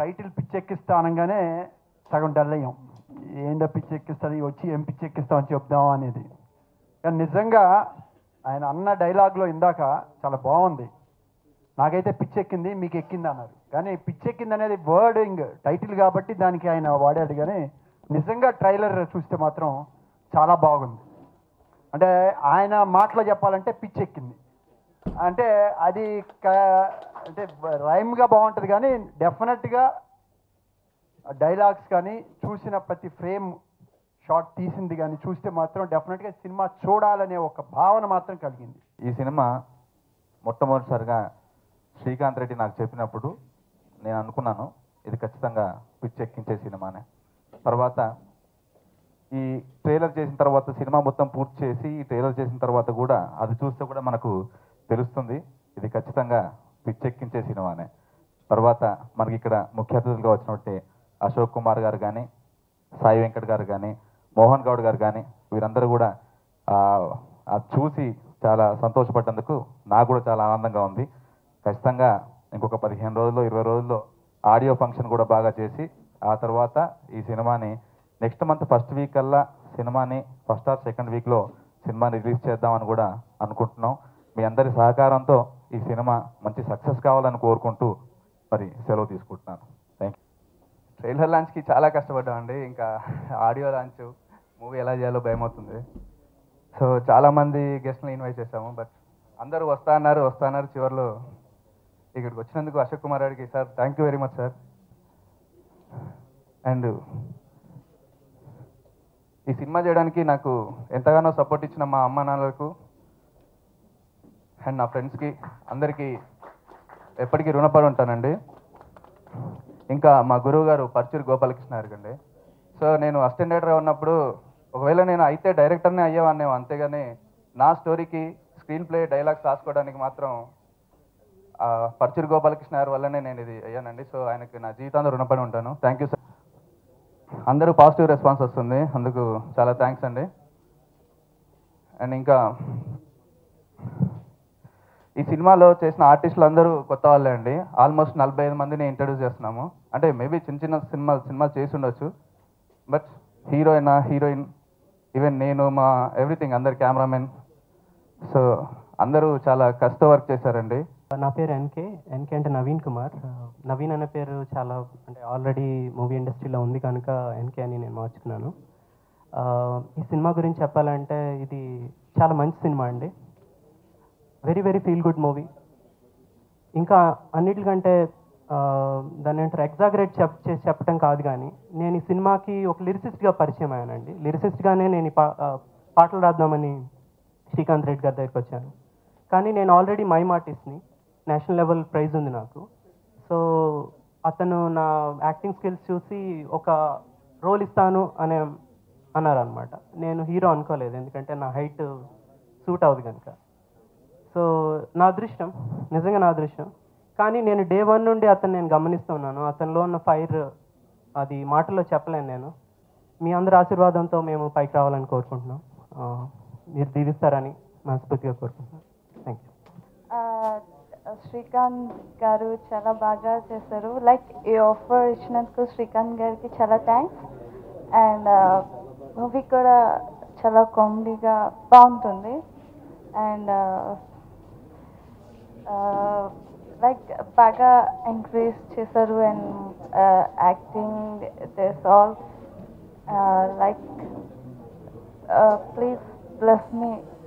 Title పిచ్చెక్కిస్తా అనగానే సగం dull అయ్యాం. ఏందో పిచ్చెక్కిస్తుంది, వచ్చి ఏం పిచ్చెక్కిస్తామని చెప్దాం అనేది. కానీ నిజంగా ఆయన అన్న డైలాగ్లో ఇందాక చాలా బాగుంది. నాకైతే పిచ్చెక్కింది, మీకు ఎక్కింది అన్నారు. కానీ పిచ్చెక్కింది అనేది వర్డింగ్ టైటిల్ కాబట్టి దానికి ఆయన వాడాడు. కానీ నిజంగా ట్రైలర్ చూస్తే మాత్రం చాలా బాగుంది. అంటే ఆయన మాటలో చెప్పాలంటే పిచ్చెక్కింది అంటే అది అంటే రైమ్గా బాగుంటుంది. కానీ డెఫినెట్గా డైలాగ్స్ కానీ చూసిన ప్రతి ఫ్రేమ్ షార్ట్ తీసింది కానీ చూస్తే మాత్రం డెఫినెట్గా సినిమా చూడాలనే ఒక భావన మాత్రం కలిగింది. ఈ సినిమా మొట్టమొదటిసారిగా శ్రీకాంత్ రెడ్డి నాకు చెప్పినప్పుడు నేను అనుకున్నాను ఇది ఖచ్చితంగా పిచ్చెక్కించే సినిమానే. తర్వాత ఈ ట్రైలర్ చేసిన తర్వాత సినిమా మొత్తం పూర్తి చేసి ఈ ట్రైలర్ చేసిన తర్వాత కూడా అది చూస్తే కూడా మనకు తెలుస్తుంది ఇది ఖచ్చితంగా పిచ్చెక్కించే సినిమానే. తర్వాత మనకి ఇక్కడ ముఖ్య అతిథులుగా వచ్చినట్టే అశోక్ కుమార్ గారు కానీ, సాయి వెంకట్ గారు కానీ, మోహన్ గౌడ్ గారు కానీ వీరందరూ కూడా అది చూసి చాలా సంతోషపడ్డందుకు నాకు కూడా చాలా ఆనందంగా ఉంది. ఖచ్చితంగా ఇంకొక 15 రోజుల్లో 20 రోజుల్లో ఆడియో ఫంక్షన్ కూడా బాగా చేసి ఆ తర్వాత ఈ సినిమాని నెక్స్ట్ మంత్ ఫస్ట్ వీక్ కల్లా సినిమాని ఫస్ట్ ఆర్ సెకండ్ వీక్లో సినిమాని రిలీజ్ చేద్దామని కూడా అనుకుంటున్నాం. మీ అందరి సహకారంతో ఈ సినిమా మంచి సక్సెస్ కావాలని కోరుకుంటూ మరి సెలవు తీసుకుంటున్నాను. Thank you. ట్రైలర్ లాంచ్కి చాలా కష్టపడ్డామండి. ఇంకా ఆడియో లాంచ్ మూవీ ఎలా చేయాలో భయం అవుతుంది. సో చాలామంది గెస్ట్ని ఇన్వైట్ చేశాము, బట్ అందరూ వస్తా అన్నారు. చివరిలో ఇక్కడికి వచ్చినందుకు అశోక్ కుమార్ గారికి sir thank you very much sir. And ఈ సినిమా చేయడానికి నాకు ఎంతగానో సపోర్ట్ ఇచ్చిన మా అమ్మ నాన్నలకు అండ్ నా ఫ్రెండ్స్కి అందరికీ ఎప్పటికీ రుణపడి ఉంటానండి. ఇంకా మా గురువు గారు పర్చూరి గోపాలకృష్ణ గారికి. సో నేను అసిస్టెంట్ డైరెక్టర్గా ఉన్నప్పుడు ఒకవేళ నేను అయితే డైరెక్టర్నే అయ్యేవాన్నేమో, అంతేగాని నా స్టోరీకి స్క్రీన్ ప్లే డైలాగ్స్ రాసుకోవడానికి మాత్రం పర్చూరి గోపాలకృష్ణ గారి వల్లనే నేను ఇది అయ్యానండి. సో ఆయనకి నా జీవితాంతో రుణపడి ఉంటాను. Thank you sir. అందరూ పాజిటివ్ రెస్పాన్స్ వస్తుంది, అందుకు చాలా థ్యాంక్స్ అండి. అండ్ ఇంకా ఈ సినిమాలో చేసిన ఆర్టిస్టులు అందరూ కొత్త వాళ్ళే అండి. ఆల్మోస్ట్ 45 మందిని ఇంట్రడ్యూస్ చేస్తున్నాము. అంటే మేబీ చిన్న సినిమాలు చేసి ఉండొచ్చు, బట్ హీరోయిన్ ఈవెన్ నేను మా ఎవ్రీథింగ్ అందరు కెమెరామెన్, సో అందరూ చాలా కష్ట వర్క్ చేశారండి. నా పేరు ఎన్కే అంటే నవీన్ కుమార్. నవీన్ అనే పేరు చాలా అంటే ఆల్రెడీ మూవీ ఇండస్ట్రీలో ఉంది కనుక ఎన్కే అని నేను మార్చుకున్నాను. ఈ సినిమా గురించి చెప్పాలంటే ఇది చాలా మంచి సినిమా అండి. Very very feel good movie. ఇంకా అన్నిటికంటే దాన్ని ఏంటారు ఎగ్జాగరేట్ చేసి చెప్పడం కాదు, కానీ నేను ఈ సినిమాకి ఒక లిరిసిస్ట్గా పరిచయం అయ్యానండి. లిరిసిస్ట్గానే నేను పాటలు రాద్దామని శ్రీకాంత్ రెడ్డి గారి దగ్గరికి వచ్చాను. కానీ నేను ఆల్రెడీ మైమ్ ఆర్టిస్ట్ని, నేషనల్ లెవెల్ ప్రైజ్ ఉంది నాకు. సో అతను నా యాక్టింగ్ స్కిల్స్ చూసి ఒక రోల్ ఇస్తాను అన్నారు అనమాట. నేను హీరో అనుకోలేదు, ఎందుకంటే నా హైట్ సూట్ అవ్వదు కనుక. సో నా అదృష్టం, నిజంగా నా అదృష్టం. కానీ నేను డే 1 నుండి నేను గమనిస్తూ ఉన్నాను. అతనిలో ఉన్న ఫైర్ అది మాటల్లో చెప్పలేను నేను. మీ అందరి ఆశీర్వాదంతో మేము పైకి రావాలని కోరుకుంటున్నాం. మీరు దీవిస్తారని మనస్ఫూర్తిగా కోరుకుంటున్నాను. Thank you. శ్రీకాంత్ గారు చాలా బాగా చేశారు. లైక్ ఈ ఆఫర్ ఇచ్చినందుకు శ్రీకాంత్ గారికి చాలా థ్యాంక్స్. అండ్ మూవీ కూడా చాలా కామెడీగా బాగుంటుంది. అండ్ లైక్ బాగా ఎంకరేజ్ చేశారు. And acting this all like please bless me.